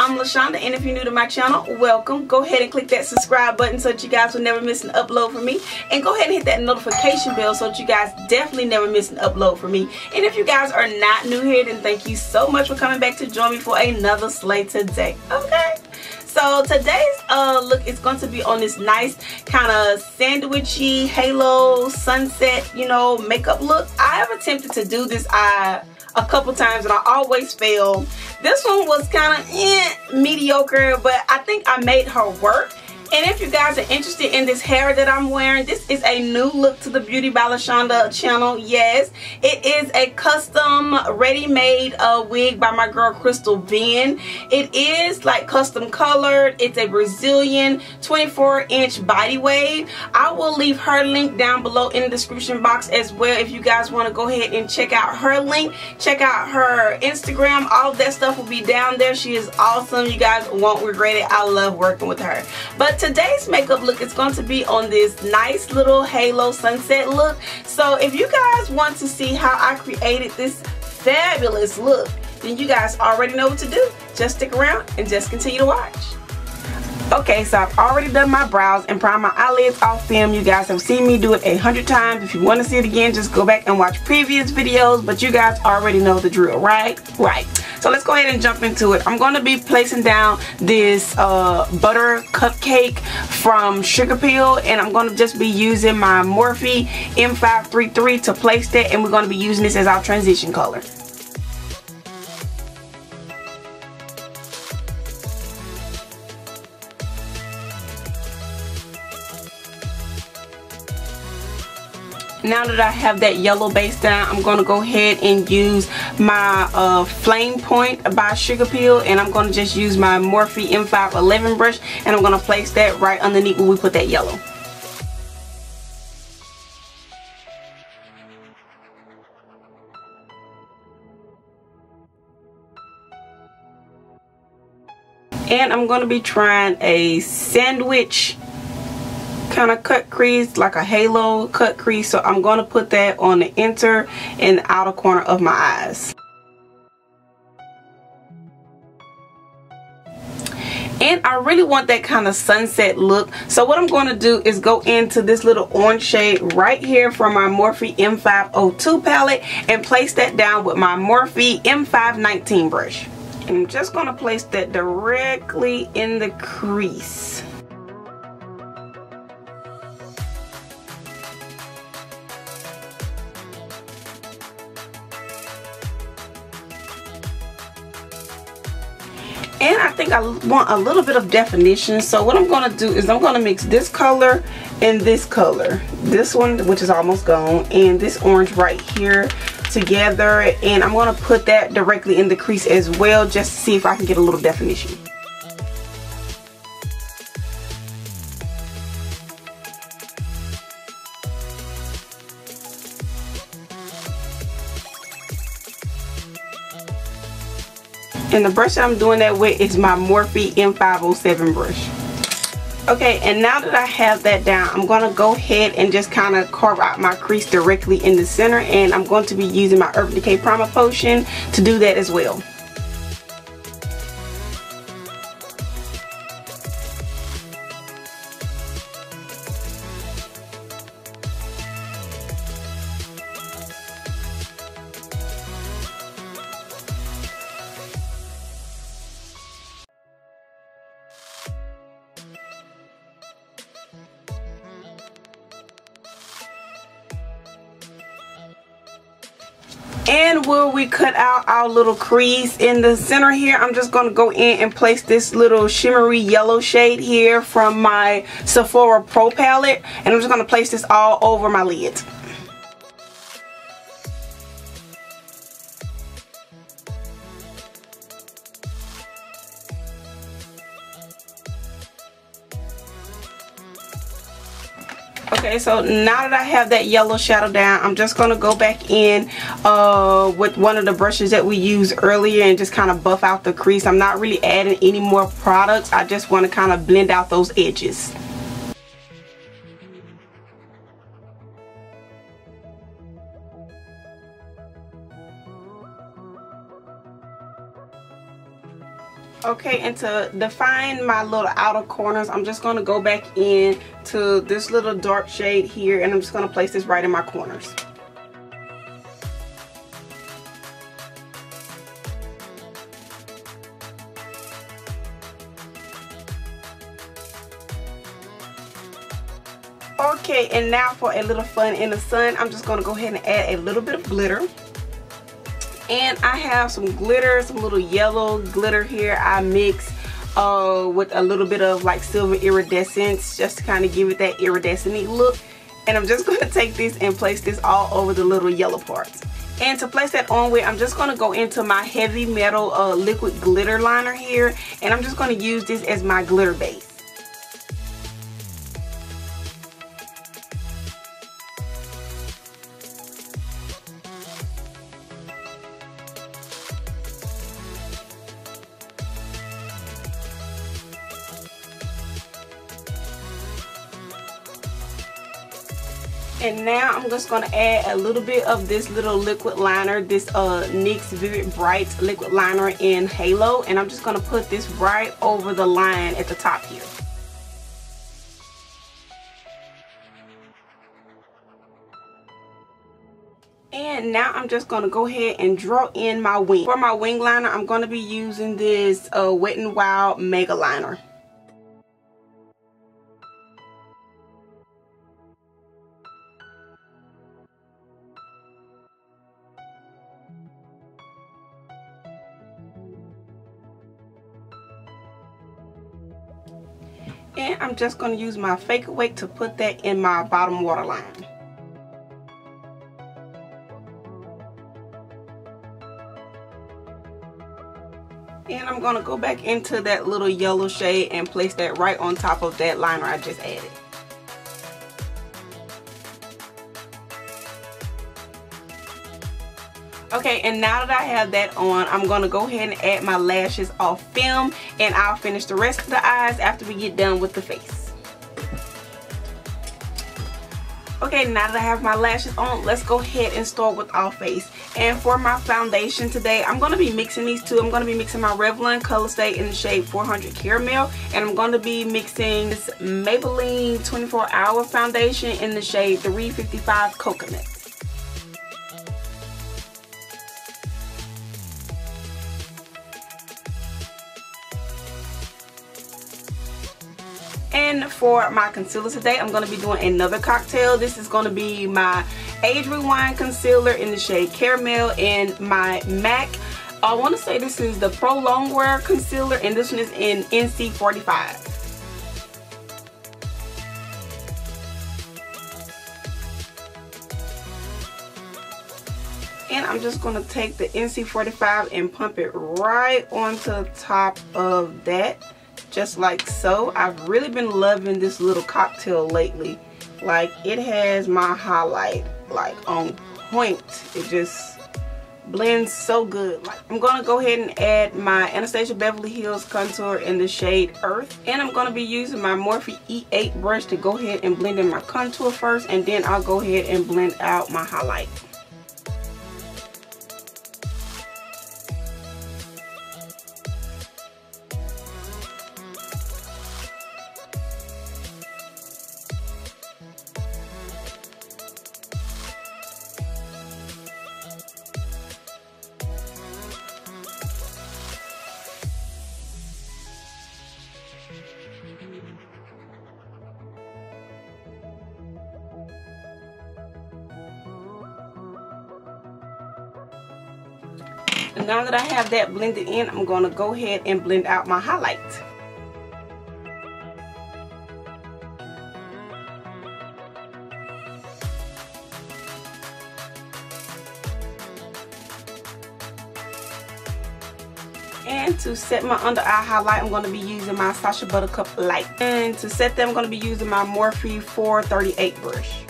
I'm LaShonda, and if you're new to my channel, welcome. Go ahead and click that subscribe button so that you guys will never miss an upload from me. And go ahead and hit that notification bell so that you guys definitely never miss an upload from me. And if you guys are not new here, then thank you so much for coming back to join me for another slay today. Okay? So today's look is going to be on this nice kind of sandwichy halo sunset, you know, makeup look. I have attempted to do this a couple times and I always fail. This one was kind of mediocre, but I think I made her work. And if you guys are interested in this hair that I'm wearing, this is a new look to the Beauty by LaShonda channel. Yes, it is a custom ready-made wig by my girl Crystal Ben. It is like custom colored. It's a Brazilian 24-inch body wave. I will leave her link down below in the description box as well if you guys want to go ahead and check out her link. Check out her Instagram. All of that stuff will be down there. She is awesome. You guys won't regret it. I love working with her. But today's makeup look is going to be on this nice little halo sunset look. So if you guys want to see how I created this fabulous look, then you guys already know what to do. Just stick around and just continue to watch. Okay, so I've already done my brows and primed my eyelids off film. You guys have seen me do it 100 times. If you want to see it again, just go back and watch previous videos. But you guys already know the drill, right? Right. So let's go ahead and jump into it. I'm going to be placing down this butter cupcake from Sugarpill, and I'm going to just be using my Morhpe M533 to place that, and we're going to be using this as our transition color. Now that I have that yellow base down, I'm going to go ahead and use my Flame Point by Sugarpill, and I'm going to just use my Morphe M511 brush, and I'm going to place that right underneath where we put that yellow. And I'm going to be trying a sandwich kind of cut crease, like a halo cut crease, so I'm going to put that on the inner and outer corner of my eyes. And I really want that kind of sunset look, so what I'm going to do is go into this little orange shade right here from my Morphe M502 palette and place that down with my Morphe M519 brush. And I'm just going to place that directly in the crease. And I think I want a little bit of definition, so what I'm going to do is I'm going to mix this color and this color, this one which is almost gone, and this orange right here together, and I'm going to put that directly in the crease as well, just to see if I can get a little definition. And the brush that I'm doing that with is my Morphe M507 brush. Okay, and now that I have that down, I'm going to go ahead and just kind of carve out my crease directly in the center, and I'm going to be using my Urban Decay Primer Potion to do that as well. And where we cut out our little crease in the center here, I'm just going to go in and place this little shimmery yellow shade here from my Sepohra Pro palette, and I'm just going to place this all over my lids. Okay, so now that I have that yellow shadow down, I'm just going to go back in with one of the brushes that we used earlier and just kind of buff out the crease. I'm not really adding any more products. I just want to kind of blend out those edges. Okay, and to define my little outer corners, I'm just going to go back in to this little dark shade here, and I'm just going to place this right in my corners. Okay, and now for a little fun in the sun, I'm just going to go ahead and add a little bit of glitter. And I have some glitter, some little yellow glitter here. I mix with a little bit of like silver iridescence just to kind of give it that iridescent look. And I'm just going to take this and place this all over the little yellow parts. And to place that on with, I'm just going to go into my heavy metal liquid glitter liner here. And I'm just going to use this as my glitter base. And now I'm just going to add a little bit of this little liquid liner, this NYX Vivid Bright liquid liner in Halo. And I'm just going to put this right over the line at the top here. And now I'm just going to go ahead and draw in my wing. For my wing liner, I'm going to be using this Wet n Wild Mega Liner. And I'm just going to use my Fake Awake to put that in my bottom waterline. And I'm going to go back into that little yellow shade and place that right on top of that liner I just added. Okay, and now that I have that on, I'm going to go ahead and add my lashes off film, and I'll finish the rest of the eyes after we get done with the face. Okay, now that I have my lashes on, let's go ahead and start with our face. And for my foundation today, I'm going to be mixing these two. I'm going to be mixing my Revlon Color Stay in the shade 400 Caramel, and I'm going to be mixing this Maybelline 24 Hour Foundation in the shade 355 Coconut. And for my concealer today, I'm going to be doing another cocktail. This is going to be my Age Rewind concealer in the shade Caramel, and my MAC, I want to say this is the Pro Longwear concealer, and this one is in NC45. And I'm just going to take the NC45 and pump it right onto the top of that. Just like so. I've really been loving this little cocktail lately. Like, it has my highlight like on point. It just blends so good. Like, I'm going to go ahead and add my Anastasia Beverly Hills contour in the shade Earth. And I'm going to be using my Morphe E8 brush to go ahead and blend in my contour first. And then I'll go ahead and blend out my highlight. And now that I have that blended in, I'm going to go ahead and blend out my highlight. And to set my under eye highlight, I'm going to be using my Sacha Buttercup Light. And to set them, I'm going to be using my Morphe 438 brush.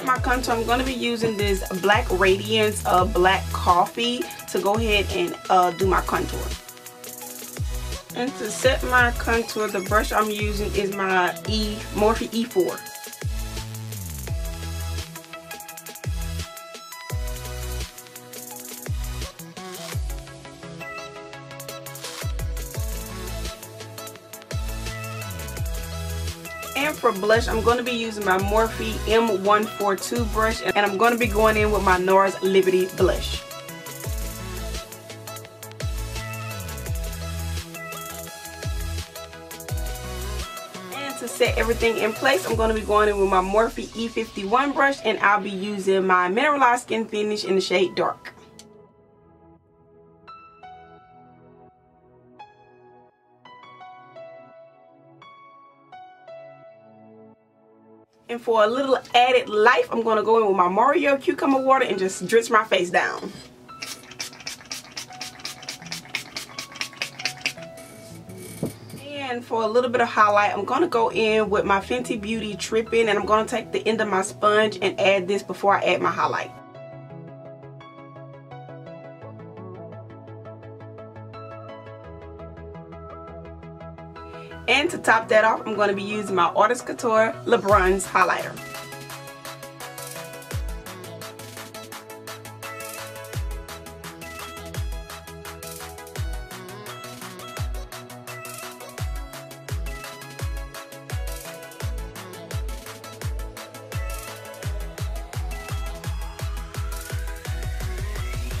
My contour, I'm going to be using this black Radiance black coffee to go ahead and do my contour. And to set my contour, the brush I'm using is my Morphe E4. And for blush, I'm going to be using my Morphe M142 brush, and I'm going to be going in with my NARS Liberty blush. And to set everything in place, I'm going to be going in with my Morphe E51 brush, and I'll be using my Mineralize Skin Finish in the shade Dark. And for a little added life, I'm going to go in with my Mario cucumber water and just drench my face down. And for a little bit of highlight, I'm going to go in with my Fenty Beauty Trippin', and I'm going to take the end of my sponge and add this before I add my highlight. And to top that off, I'm going to be using my Artist Couture Le Bronze highlighter.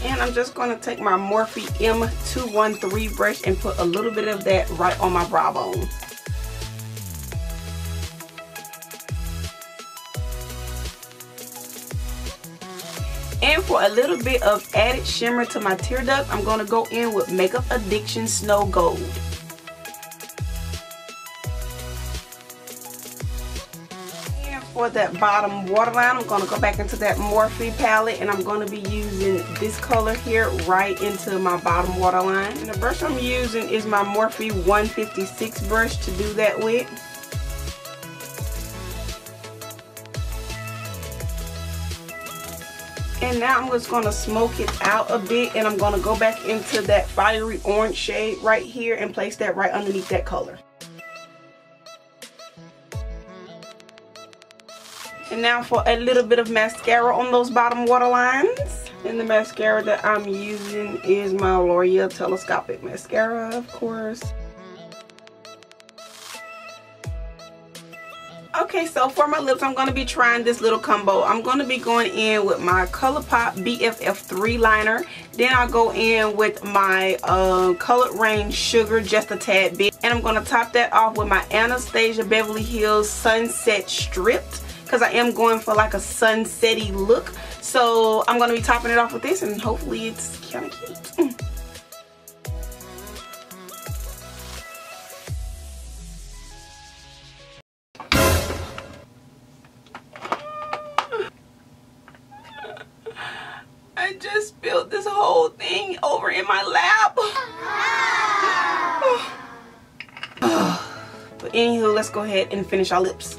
And I'm just going to take my Morphe M213 brush and put a little bit of that right on my brow bone. And for a little bit of added shimmer to my tear duct, I'm going to go in with Makeup Addiction Snow Gold. And for that bottom waterline, I'm going to go back into that Morphe palette, and I'm going to be using this color here right into my bottom waterline. And the brush I'm using is my Morphe 156 brush to do that with. And now I'm just going to smoke it out a bit, and I'm going to go back into that fiery orange shade right here and place that right underneath that color. And now for a little bit of mascara on those bottom waterlines. And the mascara that I'm using is my L'Oreal Telescopic Mascara, of course. Okay, so for my lips, I'm going to be trying this little combo. I'm going to be going in with my ColourPop BFF3 liner. Then I'll go in with my Colored Rain Sugar, just a tad bit. And I'm going to top that off with my Anastasia Beverly Hills Sunset Stripped, because I am going for like a sunsetty look. So I'm going to be topping it off with this, and hopefully it's kind of cute. I just spilled this whole thing over in my lap. But anywho, let's go ahead and finish our lips.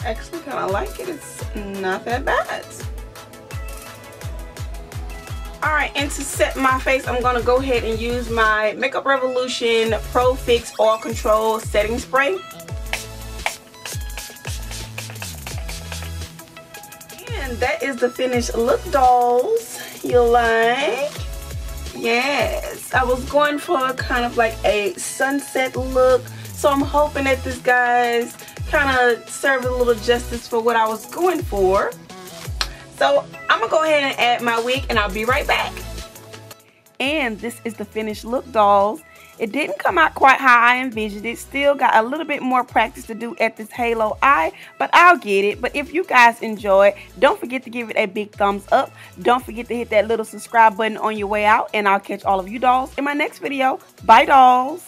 I actually kind of like it. It's not that bad. Alright, and to set my face, I'm going to go ahead and use my Makeup Revolution Pro Fix Oil Control Setting Spray. And that is the finished look, dolls. You like? Yes. I was going for kind of like a sunset look. So I'm hoping that this, guys, kind of served a little justice for what I was going for. So I'm going to go ahead and add my wig, and I'll be right back. And this is the finished look, dolls. It didn't come out quite how I envisioned it. Still got a little bit more practice to do at this halo eye, but I'll get it. But if you guys enjoy, don't forget to give it a big thumbs up. Don't forget to hit that little subscribe button on your way out, and I'll catch all of you dolls in my next video. Bye, dolls.